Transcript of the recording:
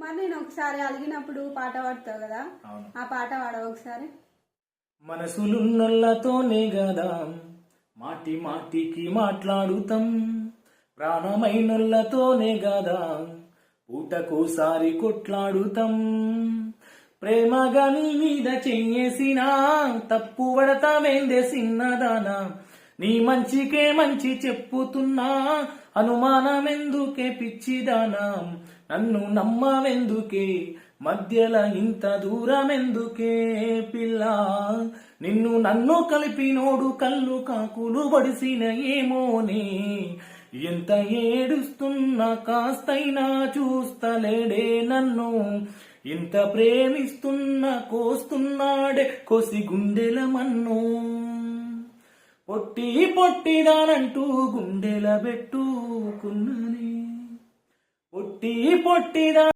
మరి నేను ఒకసారి అలిగినప్పుడు పాట పాడతావు కదా, ఆ పాట పాడవు ఒకసారి. మనసులున్నోళ్ళతోనే గదా మాటి మాటికి మాట్లాడుతాం, ప్రాణమైనోళ్ళతోనే గదా పూటకోసారి కొట్లాడుతాం. ప్రేమగా నీ మీద చెయ్యేసినా తప్పు పడతావేందే సిన్నదానా, నీ మంచికే మంచి చెప్పుతున్నా అనుమానమెందుకే పిచ్చిదానా, నన్ను నమ్మవెందుకే మధ్యల ఇంత దూరమెందుకే పిల్ల, నిన్ను నన్ను కలిపినోడు కళ్ళు కాకులు బడిసిన ఏమోనే, ఎంత ఏడుస్తున్నా కాస్తైనా చూస్తలేడే నన్ను, ఇంత ప్రేమిస్తున్నా కోస్తున్నాడే కొసి గుండెల మన్ను, పొట్టి పొట్టిదానంటూ గుండెల పెట్టుకున్ననే, పొట్టి పొట్టిదా